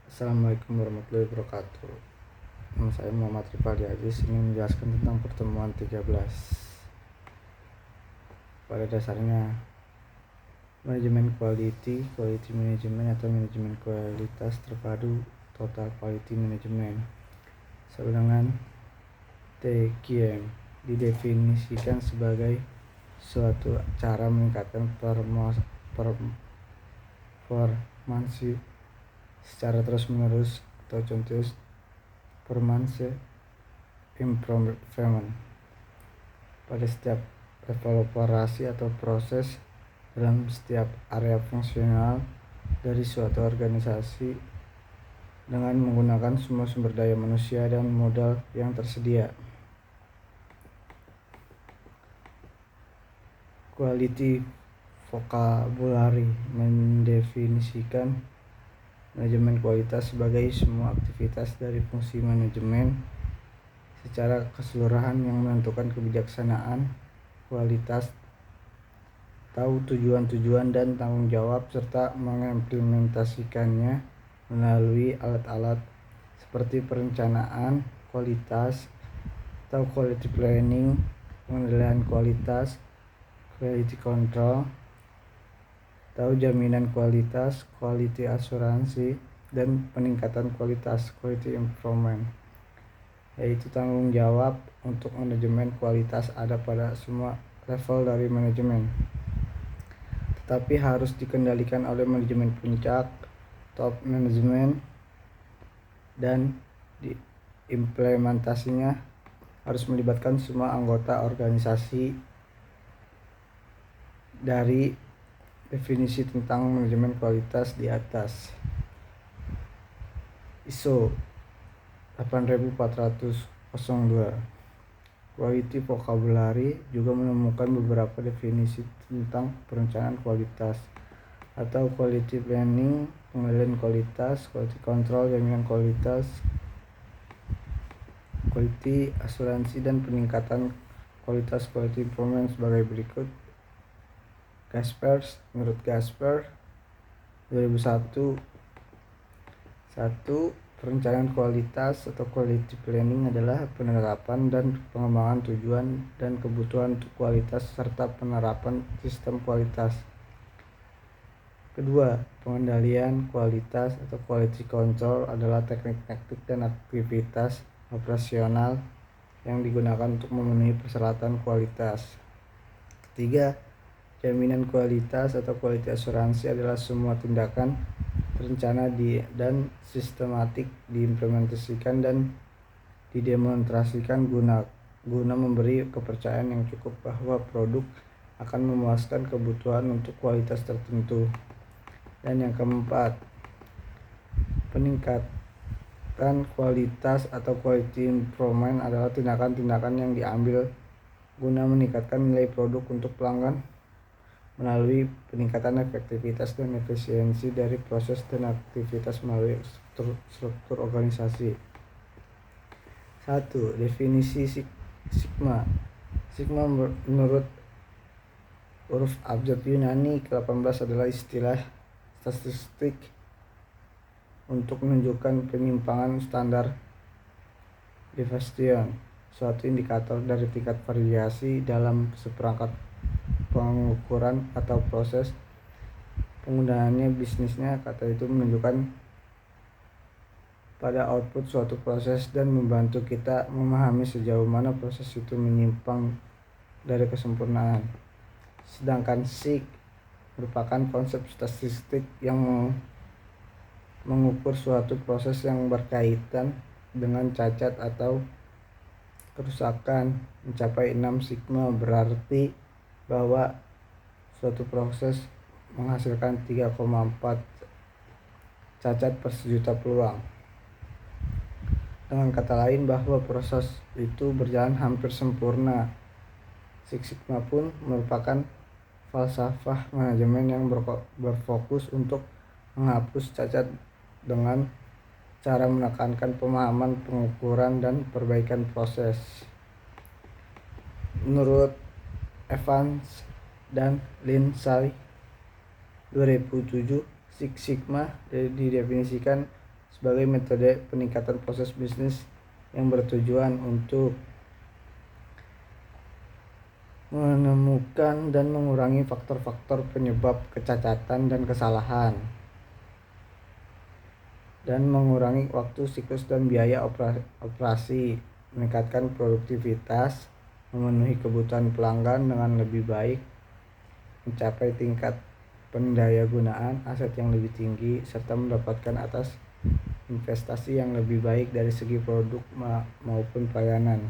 Assalamualaikum warahmatullahi wabarakatuh. Nama saya Muhammad Rifaldi Aziz, ingin menjelaskan tentang pertemuan 13. Pada dasarnya, manajemen quality management atau manajemen kualitas terpadu, total quality management, sebenarnya TQM didefinisikan sebagai suatu cara meningkatkan performansi secara terus-menerus atau continuous performance improvement pada setiap level operasi atau proses dalam setiap area fungsional dari suatu organisasi dengan menggunakan semua sumber daya manusia dan modal yang tersedia. Quality vocabulary mendefinisikan manajemen kualitas sebagai semua aktivitas dari fungsi manajemen secara keseluruhan yang menentukan kebijaksanaan, kualitas, tahu tujuan-tujuan dan tanggung jawab, serta mengimplementasikannya melalui alat-alat seperti perencanaan kualitas atau quality planning, pengendalian kualitas, quality control, tahu jaminan kualitas, quality asuransi, dan peningkatan kualitas, quality improvement, yaitu tanggung jawab untuk manajemen kualitas ada pada semua level dari manajemen, tetapi harus dikendalikan oleh manajemen puncak, top management, dan diimplementasinya harus melibatkan semua anggota organisasi. Dari definisi tentang manajemen kualitas di atas, ISO 8402 Quality Vocabulary juga menemukan beberapa definisi tentang perencanaan kualitas atau quality planning, pengendalian kualitas, quality control, jaminan kualitas, quality asuransi, dan peningkatan kualitas, quality improvement sebagai berikut. Gaspers, menurut Gasper 2001, 1. Perencanaan kualitas atau quality planning adalah penerapan dan pengembangan tujuan dan kebutuhan untuk kualitas serta penerapan sistem kualitas. Kedua, pengendalian kualitas atau quality control adalah teknik-teknik dan aktivitas operasional yang digunakan untuk memenuhi persyaratan kualitas. Ketiga, jaminan kualitas atau quality asuransi adalah semua tindakan terencana dan sistematik diimplementasikan dan didemonstrasikan guna memberi kepercayaan yang cukup bahwa produk akan memuaskan kebutuhan untuk kualitas tertentu. Dan yang keempat, peningkatan kualitas atau quality improvement adalah tindakan-tindakan yang diambil guna meningkatkan nilai produk untuk pelanggan melalui peningkatan efektivitas dan efisiensi dari proses dan aktivitas melalui struktur organisasi. 1. Definisi Sigma. Sigma menurut huruf abjad Yunani ke-18 adalah istilah statistik untuk menunjukkan penyimpangan standar deviation, suatu indikator dari tingkat variasi dalam seperangkat pengukuran atau proses penggunaannya bisnisnya. Kata itu menunjukkan pada output suatu proses dan membantu kita memahami sejauh mana proses itu menyimpang dari kesempurnaan. Sedangkan SIG merupakan konsep statistik yang mengukur suatu proses yang berkaitan dengan cacat atau kerusakan mencapai 6 sigma, berarti bahwa suatu proses menghasilkan 3,4 cacat per sejuta peluang. Dengan kata lain, bahwa proses itu berjalan hampir sempurna. Six Sigma pun merupakan falsafah manajemen yang berfokus untuk menghapus cacat dengan cara menekankan pemahaman, pengukuran, dan perbaikan proses. Menurut Evans dan Lindsay 2007, Six Sigma didefinisikan sebagai metode peningkatan proses bisnis yang bertujuan untuk menemukan dan mengurangi faktor-faktor penyebab kecacatan dan kesalahan, dan mengurangi waktu, siklus, dan biaya operasi, meningkatkan produktivitas, memenuhi kebutuhan pelanggan dengan lebih baik, mencapai tingkat pendayagunaan aset yang lebih tinggi, serta mendapatkan atas investasi yang lebih baik dari segi produk maupun pelayanan.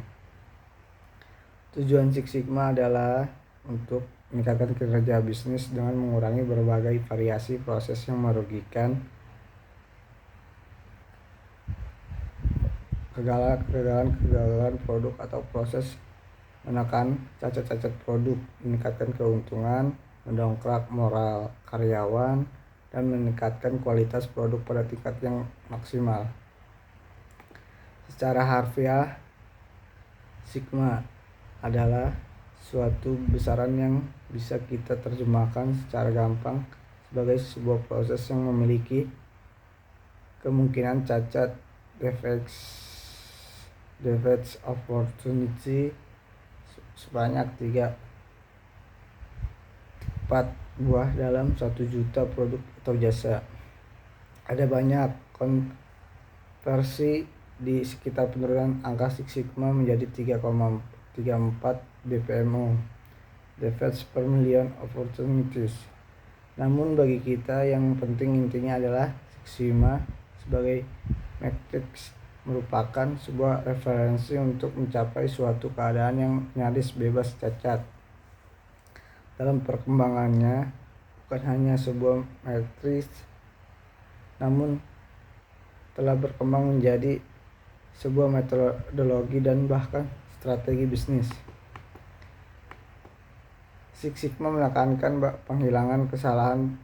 Tujuan Six Sigma adalah untuk meningkatkan kinerja bisnis dengan mengurangi berbagai variasi proses yang merugikan, kegagalan produk atau proses, menekan cacat-cacat produk, meningkatkan keuntungan, mendongkrak moral karyawan, dan meningkatkan kualitas produk pada tingkat yang maksimal. Secara harfiah, Sigma adalah suatu besaran yang bisa kita terjemahkan secara gampang sebagai sebuah proses yang memiliki kemungkinan cacat, defects opportunity sebanyak 3-4 buah dalam 1 juta produk atau jasa. Ada banyak konversi di sekitar penurunan angka Six Sigma menjadi 3,34 DPMO, defects per million opportunities. Namun bagi kita yang penting intinya adalah Six Sigma sebagai matriks merupakan sebuah referensi untuk mencapai suatu keadaan yang nyaris bebas cacat. Dalam perkembangannya, bukan hanya sebuah matriks, namun telah berkembang menjadi sebuah metodologi dan bahkan strategi bisnis. Six Sigma menekankan penghilangan kesalahan,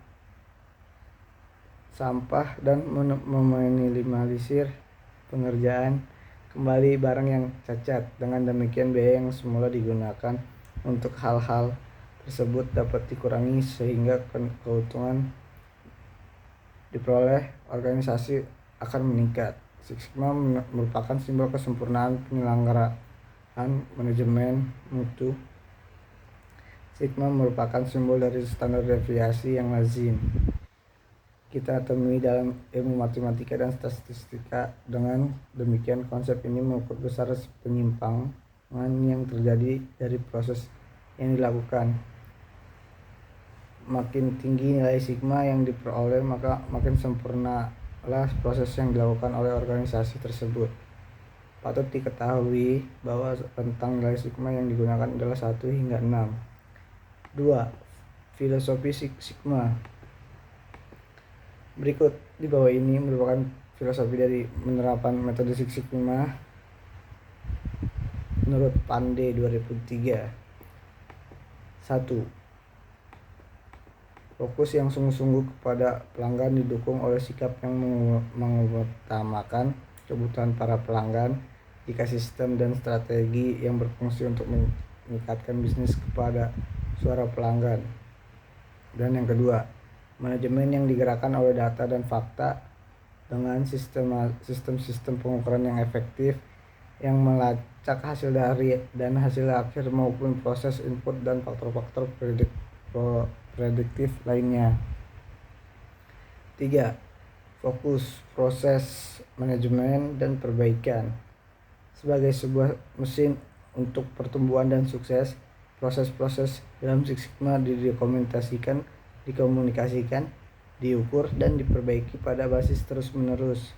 sampah, dan meminimalisir pengerjaan kembali barang yang cacat. Dengan demikian, biaya yang semula digunakan untuk hal-hal tersebut dapat dikurangi sehingga keuntungan diperoleh organisasi akan meningkat. Six Sigma merupakan simbol kesempurnaan penyelenggaraan manajemen mutu. Sigma merupakan simbol dari standar deviasi yang lazim kita temui dalam ilmu matematika dan statistika. Dengan demikian, konsep ini memperbesar penyimpangan yang terjadi dari proses yang dilakukan. Makin tinggi nilai sigma yang diperoleh, maka makin sempurnalah proses yang dilakukan oleh organisasi tersebut. Patut diketahui bahwa rentang nilai sigma yang digunakan adalah 1 hingga 6. 2. Filosofi Six Sigma. Berikut di bawah ini merupakan filosofi dari penerapan metode Six Sigma menurut Pandey 2003. 1. Fokus yang sungguh-sungguh kepada pelanggan didukung oleh sikap yang mengutamakan kebutuhan para pelanggan. Jika sistem dan strategi yang berfungsi untuk meningkatkan bisnis kepada suara pelanggan. Dan yang kedua, manajemen yang digerakkan oleh data dan fakta dengan sistem pengukuran yang efektif yang melacak hasil dari dan hasil akhir maupun proses input dan faktor-faktor prediktif lainnya. 3. Fokus proses manajemen dan perbaikan. Sebagai sebuah mesin untuk pertumbuhan dan sukses, proses-proses dalam Six Sigma dikomunikasikan, diukur, dan diperbaiki pada basis terus-menerus.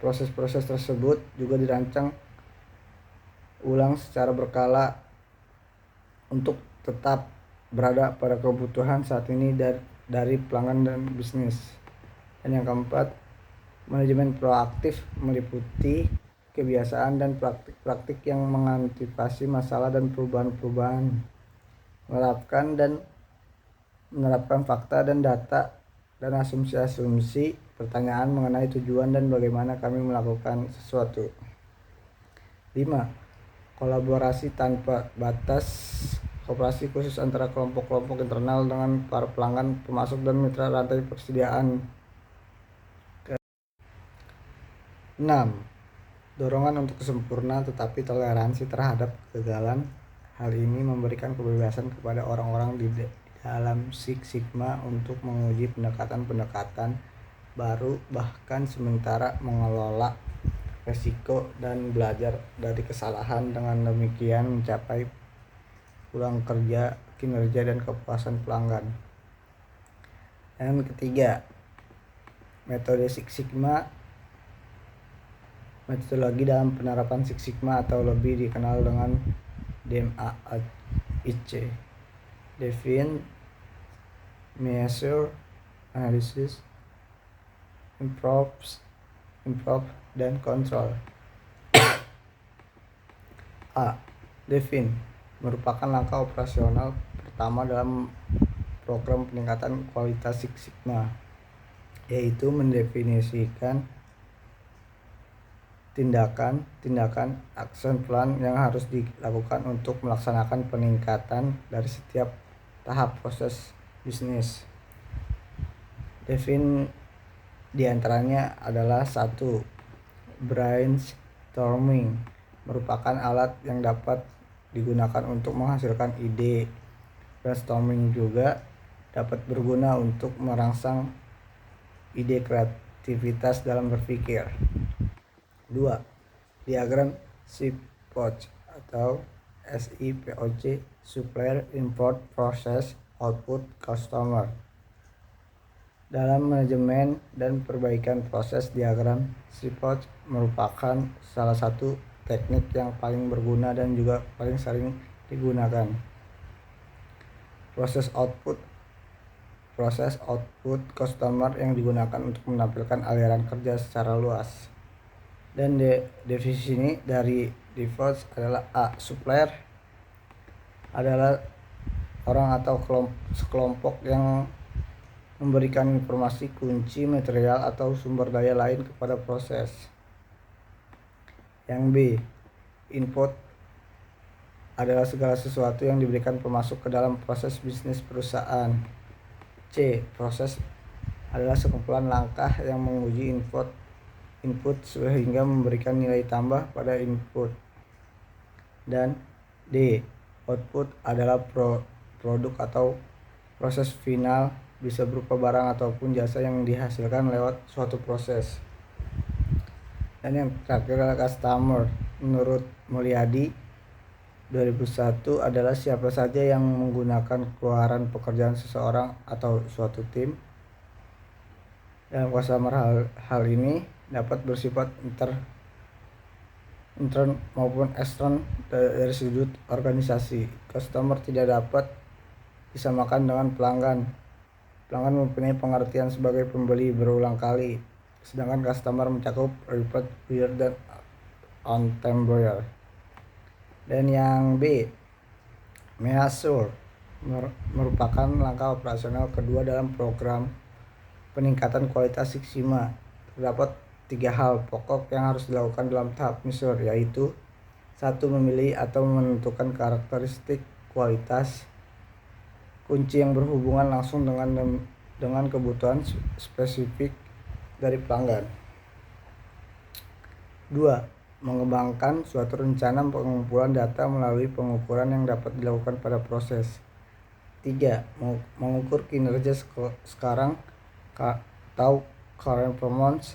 Proses-proses tersebut juga dirancang ulang secara berkala untuk tetap berada pada kebutuhan saat ini dari pelanggan dan bisnis. Dan yang keempat, manajemen proaktif meliputi kebiasaan dan praktik-praktik yang mengantisipasi masalah dan perubahan-perubahan, menerapkan fakta dan data dan asumsi-asumsi pertanyaan mengenai tujuan dan bagaimana kami melakukan sesuatu. 5. Kolaborasi tanpa batas. Kooperasi khusus antara kelompok-kelompok internal dengan para pelanggan, pemasok, dan mitra rantai persediaan. 6. Dorongan untuk sempurna tetapi toleransi terhadap kegagalan. Hal ini memberikan kebebasan kepada orang-orang di dalam Six Sigma untuk menguji pendekatan-pendekatan baru, bahkan sementara mengelola resiko dan belajar dari kesalahan. Dengan demikian mencapai pulang kerja, kinerja, dan kepuasan pelanggan. Yang ketiga, metode Six Sigma. Metodologi dalam penerapan Six Sigma atau lebih dikenal dengan DMAIC. Define, Measure, Analysis, Improve, dan Control. A. Define merupakan langkah operasional pertama dalam program peningkatan kualitas Six Sigma, yaitu mendefinisikan tindakan action plan yang harus dilakukan untuk melaksanakan peningkatan dari setiap tahap proses bisnis. Define diantaranya adalah 1. Brainstorming merupakan alat yang dapat digunakan untuk menghasilkan ide. Brainstorming juga dapat berguna untuk merangsang ide kreativitas dalam berpikir. 2. Diagram SIPOC atau SIPOC, Supplier Input Process Output Customer. Dalam manajemen dan perbaikan proses, diagram SIPOC merupakan salah satu teknik yang paling berguna dan juga paling sering digunakan. Proses output customer yang digunakan untuk menampilkan aliran kerja secara luas. Dan definisi dari default adalah A. Supplier adalah orang atau sekelompok yang memberikan informasi kunci, material, atau sumber daya lain kepada proses. Yang B. Input adalah segala sesuatu yang diberikan pemasuk ke dalam proses bisnis perusahaan. C. Proses adalah sekumpulan langkah yang menguji input sehingga memberikan nilai tambah pada input. Dan D. Output adalah produk atau proses final, bisa berupa barang ataupun jasa yang dihasilkan lewat suatu proses. Dan yang terakhir adalah customer. Menurut Mulyadi 2001 adalah siapa saja yang menggunakan keluaran pekerjaan seseorang atau suatu tim. Dalam customer, hal ini dapat bersifat intern maupun ekstern dari sudut organisasi. Customer tidak dapat disamakan dengan pelanggan. Pelanggan mempunyai pengertian sebagai pembeli berulang kali, sedangkan customer mencakup repeat buyer dan on-time buyer. Dan yang B, Measure merupakan langkah operasional kedua dalam program peningkatan kualitas Six Sigma. Terdapat 3 hal pokok yang harus dilakukan dalam tahap measure, yaitu 1. Memilih atau menentukan karakteristik kualitas kunci yang berhubungan langsung dengan kebutuhan spesifik dari pelanggan. 2. Mengembangkan suatu rencana pengumpulan data melalui pengukuran yang dapat dilakukan pada proses. 3. Mengukur kinerja sekarang atau current performance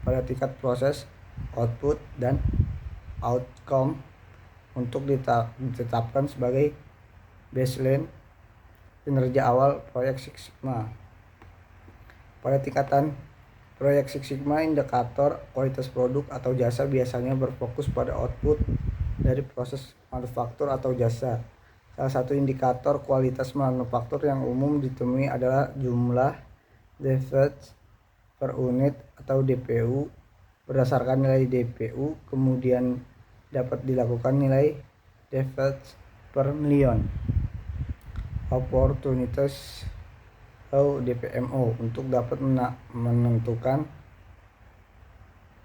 pada tingkat proses, output, dan outcome untuk ditetapkan sebagai baseline kinerja awal proyek Six Sigma. Pada tingkatan proyek Six Sigma, indikator kualitas produk atau jasa biasanya berfokus pada output dari proses manufaktur atau jasa. Salah satu indikator kualitas manufaktur yang umum ditemui adalah jumlah defects per unit atau DPU. Berdasarkan nilai DPU, kemudian dapat dilakukan nilai defects per million opportunities atau DPMO untuk dapat menentukan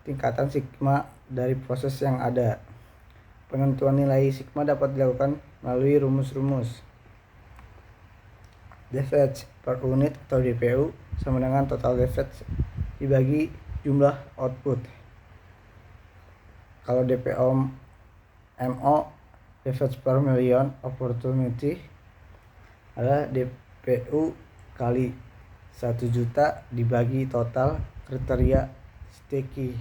tingkatan sigma dari proses yang ada. Penentuan nilai sigma dapat dilakukan melalui rumus-rumus. Defects per unit atau DPU sama dengan total defects dibagi jumlah output. Kalau DPO Device per Million Opportunity adalah DPU kali 1 juta dibagi total kriteria sticky.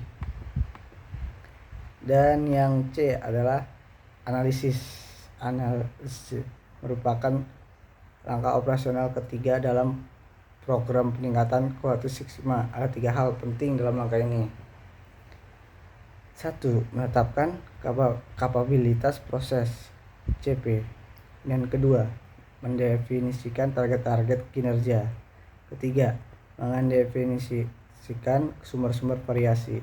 Dan yang C adalah analisis merupakan langkah operasional ketiga dalam program peningkatan kualitas Six Sigma. Ada 3 hal penting dalam langkah ini. 1. Menetapkan kapabilitas proses CP. Dan kedua, mendefinisikan target-target kinerja. Ketiga, mendefinisikan sumber-sumber variasi.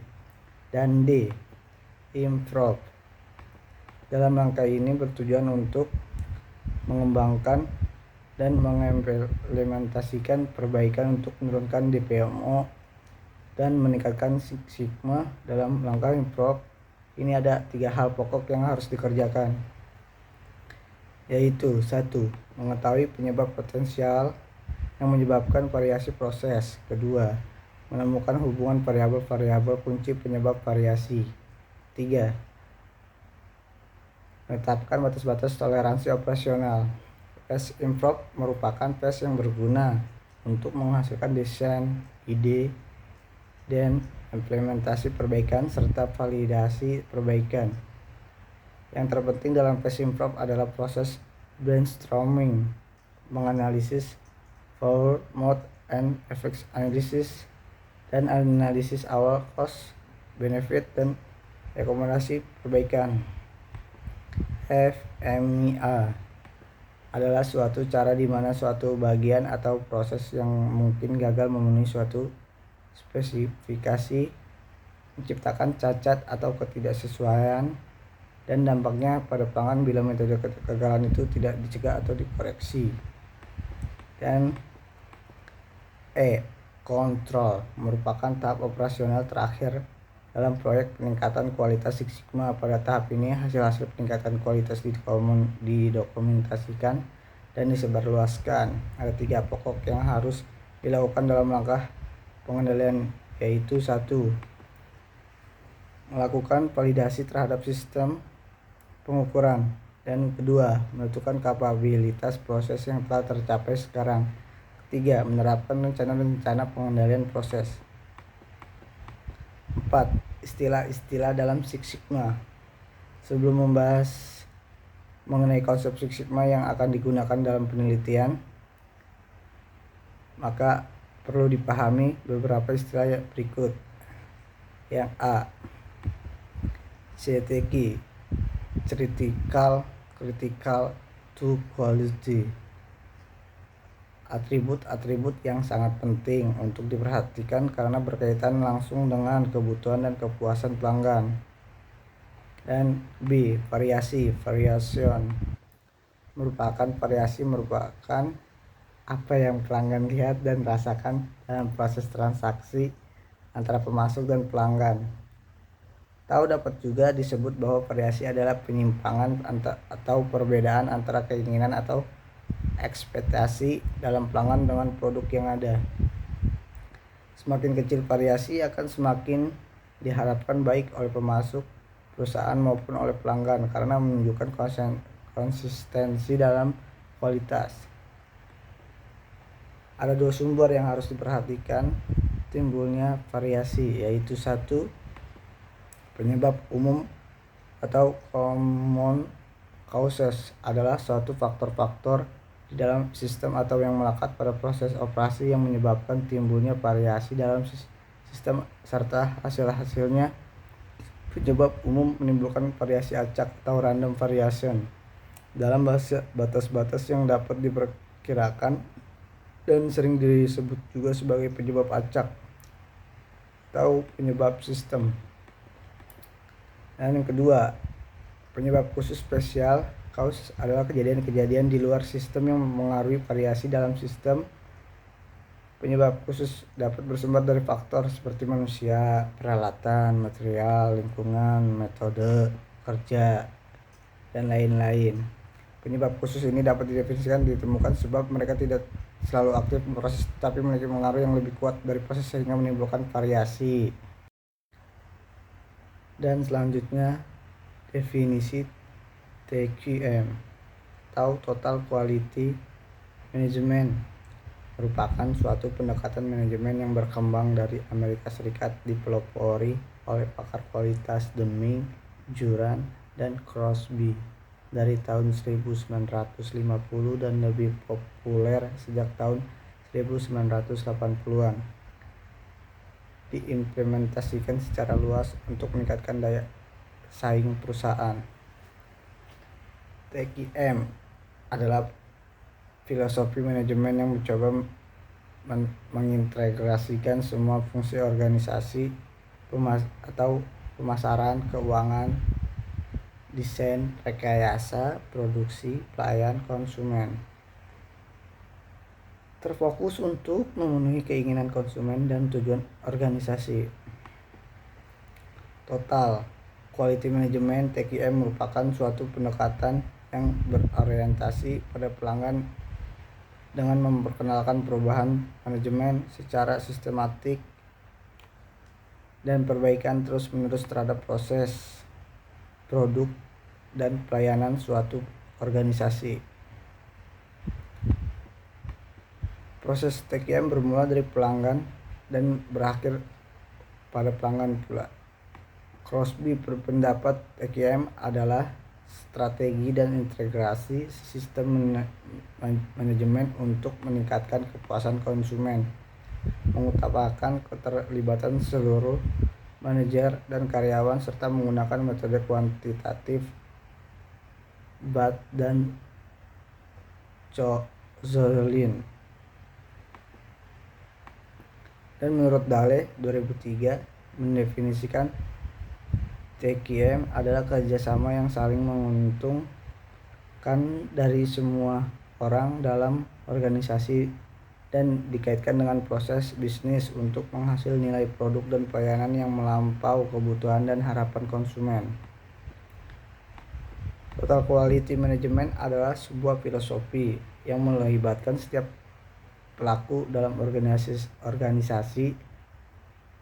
Dan D, improve. Dalam langkah ini bertujuan untuk mengembangkan dan mengimplementasikan perbaikan untuk menurunkan DPO dan meningkatkan Six Sigma. Dalam langkah improve ini ada 3 hal pokok yang harus dikerjakan, yaitu 1. Mengetahui penyebab potensial yang menyebabkan variasi proses. Kedua, menemukan hubungan variabel-variabel kunci penyebab variasi. 3. Menetapkan batas-batas toleransi operasional. Phase improve merupakan phase yang berguna untuk menghasilkan desain, ide, dan implementasi perbaikan serta validasi perbaikan. Yang terpenting dalam phase improve adalah proses brainstorming, menganalisis forward mode and effects analysis, dan analisis awal cost, benefit, dan rekomendasi perbaikan. FMEA adalah suatu cara di mana suatu bagian atau proses yang mungkin gagal memenuhi suatu spesifikasi menciptakan cacat atau ketidaksesuaian dan dampaknya pada pelanggan bila metode kegagalan itu tidak dicegah atau dikoreksi. Dan kontrol merupakan tahap operasional terakhir dalam proyek peningkatan kualitas Six Sigma. Pada tahap ini hasil-hasil peningkatan kualitas didokumentasikan dan disebarluaskan. Ada 3 pokok yang harus dilakukan dalam langkah pengendalian, yaitu 1. Melakukan validasi terhadap sistem pengukuran, dan kedua, menentukan kapabilitas proses yang telah tercapai sekarang. Ketiga, menerapkan rencana pengendalian proses. 4. Istilah-istilah dalam Six Sigma. Sebelum membahas mengenai konsep Six Sigma yang akan digunakan dalam penelitian, maka perlu dipahami beberapa istilah berikut. Yang A, CTQ, critical to quality. Atribut-atribut yang sangat penting untuk diperhatikan karena berkaitan langsung dengan kebutuhan dan kepuasan pelanggan. Dan B, variation merupakan apa yang pelanggan lihat dan rasakan dalam proses transaksi antara pemasok dan pelanggan. Tahu dapat juga disebut bahwa variasi adalah penyimpangan atau perbedaan antara keinginan atau ekspektasi dalam pelanggan dengan produk yang ada. Semakin kecil variasi akan semakin diharapkan baik oleh pemasok, perusahaan maupun oleh pelanggan karena menunjukkan konsistensi dalam kualitas. Ada 2 sumber yang harus diperhatikan timbulnya variasi, yaitu 1. Penyebab umum atau common causes adalah suatu faktor-faktor di dalam sistem atau yang melekat pada proses operasi yang menyebabkan timbulnya variasi dalam sistem serta hasil-hasilnya. Penyebab umum menimbulkan variasi acak atau random variation dalam batas-batas yang dapat diperkirakan dan sering disebut juga sebagai penyebab acak atau penyebab sistem. Dan yang kedua, penyebab khusus special cause adalah kejadian-kejadian di luar sistem yang mengaruhi variasi dalam sistem. Penyebab khusus dapat bersumber dari faktor seperti manusia, peralatan, material, lingkungan, metode kerja, dan lain-lain. Penyebab khusus ini dapat didefinisikan ditemukan sebab mereka tidak selalu aktif proses tetapi memiliki pengaruh yang lebih kuat dari proses sehingga menimbulkan variasi. Dan selanjutnya definisi TQM atau Total Quality Management merupakan suatu pendekatan manajemen yang berkembang dari Amerika Serikat, dipelopori oleh pakar kualitas Deming, Juran, dan Crosby dari tahun 1950 dan lebih populer sejak tahun 1980-an. Diimplementasikan secara luas untuk meningkatkan daya saing perusahaan. TQM adalah filosofi manajemen yang mencoba mengintegrasikan semua fungsi organisasi atau pemasaran, keuangan, desain, rekayasa, produksi, pelayan, konsumen. Terfokus untuk memenuhi keinginan konsumen dan tujuan organisasi. Total Quality Management (TQM) merupakan suatu pendekatan yang berorientasi pada pelanggan dengan memperkenalkan perubahan manajemen secara sistematik dan perbaikan terus-menerus terhadap proses, produk, dan pelayanan suatu organisasi. Proses TQM bermula dari pelanggan dan berakhir pada pelanggan pula. Crosby berpendapat TQM adalah strategi dan integrasi sistem manajemen untuk meningkatkan kepuasan konsumen, mengutamakan keterlibatan seluruh manajer dan karyawan, serta menggunakan metode kuantitatif Budd dan Chozolin. Dan menurut Dale 2003 mendefinisikan TQM adalah kerjasama yang saling menguntungkan dari semua orang dalam organisasi dan dikaitkan dengan proses bisnis untuk menghasil nilai produk dan pelayanan yang melampaui kebutuhan dan harapan konsumen. Total Quality Management adalah sebuah filosofi yang melibatkan setiap pelaku dalam organisasi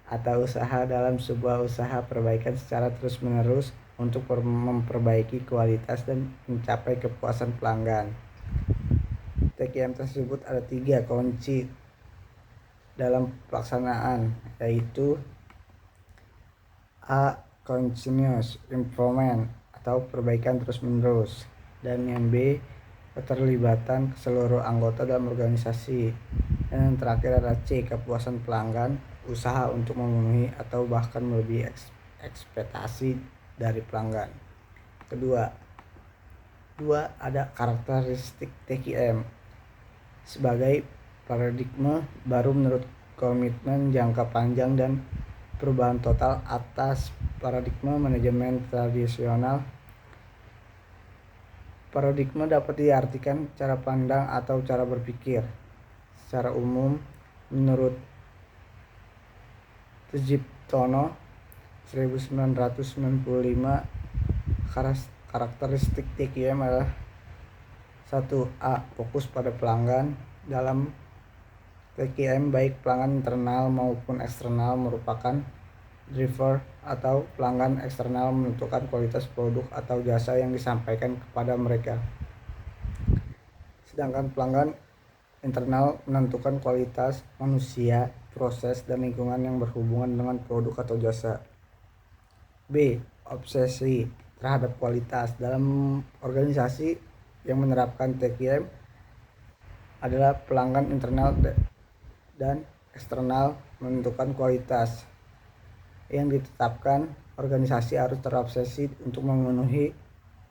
atau usaha dalam sebuah usaha perbaikan secara terus-menerus untuk memperbaiki kualitas dan mencapai kepuasan pelanggan. TQM tersebut ada 3 kunci dalam pelaksanaan, yaitu A. Continuous improvement atau perbaikan terus-menerus, dan yang B. Keterlibatan seluruh anggota dalam organisasi, dan yang terakhir adalah C. Kepuasan pelanggan, usaha untuk memenuhi atau bahkan melebihi ekspektasi dari pelanggan. Kedua, ada karakteristik TQM sebagai paradigma baru menurut komitmen jangka panjang dan perubahan total atas paradigma manajemen tradisional. Paradigma dapat diartikan cara pandang atau cara berpikir. Secara umum, menurut Tjiptono 1995, karakteristik TQM adalah 1. A. Fokus pada pelanggan. Dalam TQM, baik pelanggan internal maupun eksternal merupakan driver atau pelanggan eksternal menentukan kualitas produk atau jasa yang disampaikan kepada mereka, sedangkan pelanggan internal menentukan kualitas manusia, proses, dan lingkungan yang berhubungan dengan produk atau jasa. B. Obsesi terhadap kualitas. Dalam organisasi yang menerapkan TQM adalah pelanggan internal dan eksternal menentukan kualitas yang ditetapkan. Organisasi harus terobsesi untuk memenuhi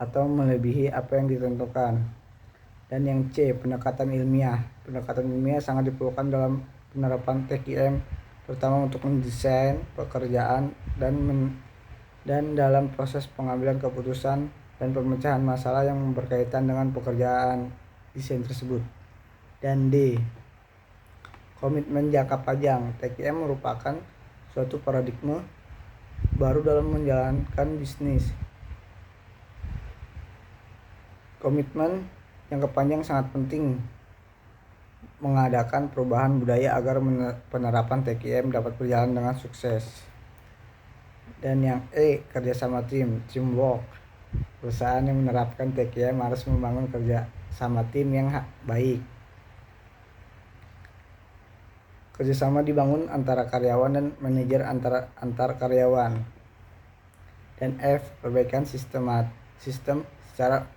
atau melebihi apa yang ditentukan. Dan yang C. Pendekatan ilmiah. Pendekatan ilmiah sangat diperlukan dalam penerapan TQM, terutama untuk mendesain pekerjaan dan dalam proses pengambilan keputusan dan pemecahan masalah yang berkaitan dengan pekerjaan desain tersebut. Dan D. Komitmen jangka panjang. TQM merupakan suatu paradigma baru dalam menjalankan bisnis. Komitmen jangka panjang sangat penting mengadakan perubahan budaya agar penerapan TQM dapat berjalan dengan sukses. Dan yang kerjasama tim, teamwork. Perusahaan yang menerapkan TQM harus membangun kerja sama tim yang baik. Kerjasama dibangun antara karyawan dan manajer antar karyawan. Dan F, perbaikan sistem secara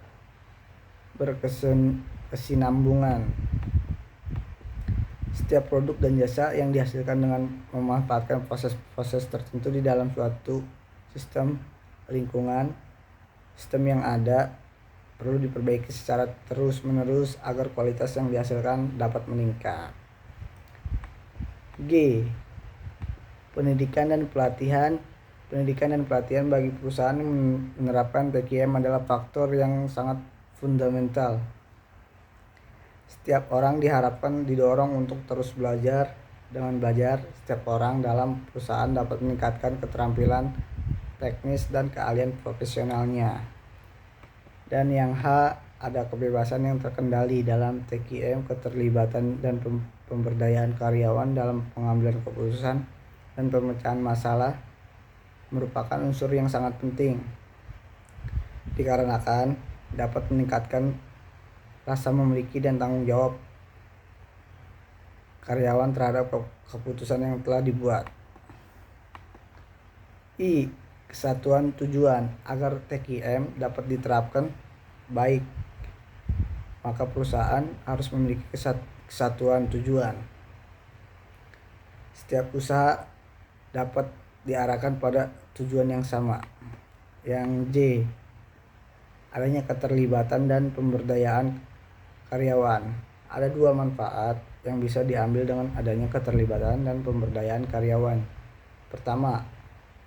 berkesinambungan. Setiap produk dan jasa yang dihasilkan dengan memanfaatkan proses-proses tertentu di dalam suatu sistem lingkungan, sistem yang ada perlu diperbaiki secara terus-menerus agar kualitas yang dihasilkan dapat meningkat. G. Pendidikan dan pelatihan. Pendidikan dan pelatihan bagi perusahaan yang menerapkan TQM adalah faktor yang sangat fundamental. Setiap orang diharapkan didorong untuk terus belajar. Dengan belajar, setiap orang dalam perusahaan dapat meningkatkan keterampilan teknis dan keahlian profesionalnya. Dan yang H, ada kebebasan yang terkendali dalam TQM, keterlibatan dan pemberdayaan karyawan dalam pengambilan keputusan dan pemecahan masalah merupakan unsur yang sangat penting, dikarenakan dapat meningkatkan rasa memiliki dan tanggung jawab karyawan terhadap keputusan yang telah dibuat. I. Kesatuan tujuan. Agar TQM dapat diterapkan baik, maka perusahaan harus memiliki kesatuan tujuan. Setiap usaha dapat diarahkan pada tujuan yang sama. Yang J, adanya keterlibatan dan pemberdayaan karyawan. Ada dua manfaat yang bisa diambil dengan adanya keterlibatan dan pemberdayaan karyawan. Pertama,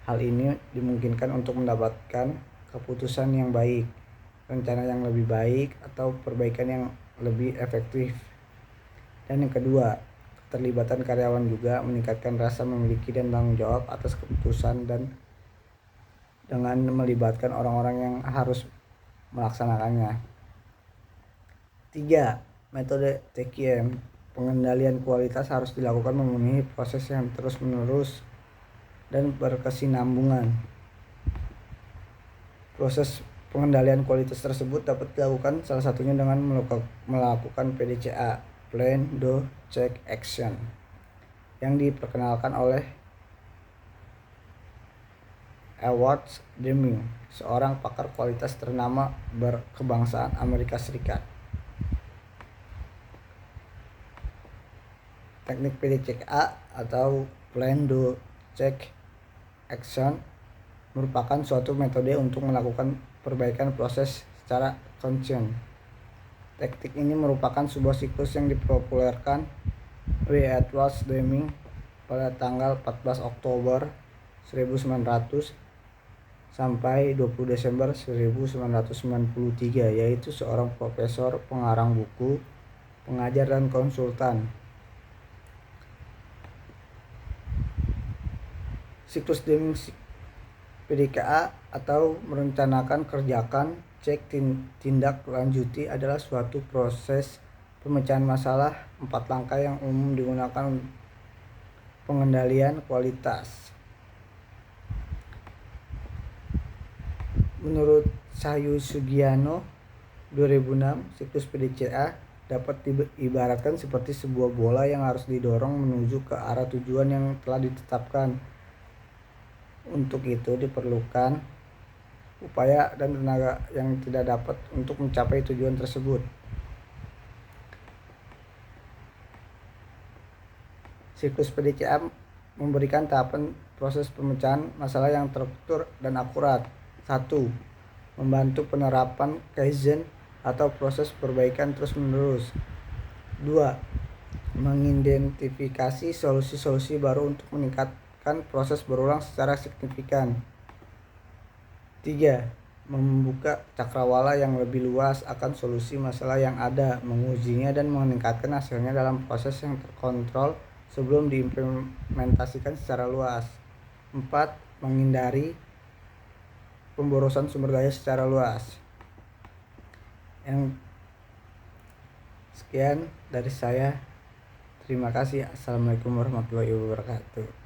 hal ini dimungkinkan untuk mendapatkan keputusan yang baik, rencana yang lebih baik, atau perbaikan yang lebih efektif. Dan yang kedua, keterlibatan karyawan juga meningkatkan rasa memiliki dan tanggung jawab atas keputusan dan dengan melibatkan orang-orang yang harus melaksanakannya. 3. Metode TQM. Pengendalian kualitas harus dilakukan memenuhi proses yang terus-menerus dan berkesinambungan. Proses pengendalian kualitas tersebut dapat dilakukan salah satunya dengan melakukan PDCA, Plan, Do, Check, Action, yang diperkenalkan oleh Howard Deming, seorang pakar kualitas ternama berkebangsaan Amerika Serikat. Teknik PDCA atau Plan, Do, Check, Action merupakan suatu metode untuk melakukan perbaikan proses secara konsisten. Teknik ini merupakan sebuah siklus yang dipopulerkan oleh Edward Deming pada tanggal 14 Oktober 1900 sampai 20 Desember 1993, yaitu seorang profesor, pengarang buku, pengajar, dan konsultan. Siklus Deming PDCA atau merencanakan, kerjakan, cek, tindak lanjuti adalah suatu proses pemecahan masalah 4 langkah yang umum digunakan pengendalian kualitas. Menurut Cahyo Sugiono 2006, siklus PDCA dapat diibaratkan seperti sebuah bola yang harus didorong menuju ke arah tujuan yang telah ditetapkan. Untuk itu diperlukan upaya dan tenaga yang tidak dapat untuk mencapai tujuan tersebut. Siklus PDCA memberikan tahapan proses pemecahan masalah yang terstruktur dan akurat. 1. Membantu penerapan Kaizen atau proses perbaikan terus-menerus. 2. Mengidentifikasi solusi-solusi baru untuk meningkatkan proses berulang secara signifikan. 3. Membuka cakrawala yang lebih luas akan solusi masalah yang ada, mengujinya dan meningkatkan hasilnya dalam proses yang terkontrol sebelum diimplementasikan secara luas. 4. Menghindari pemborosan sumber daya secara luas. Yang sekian dari saya. Terima kasih. Assalamualaikum warahmatullahi wabarakatuh.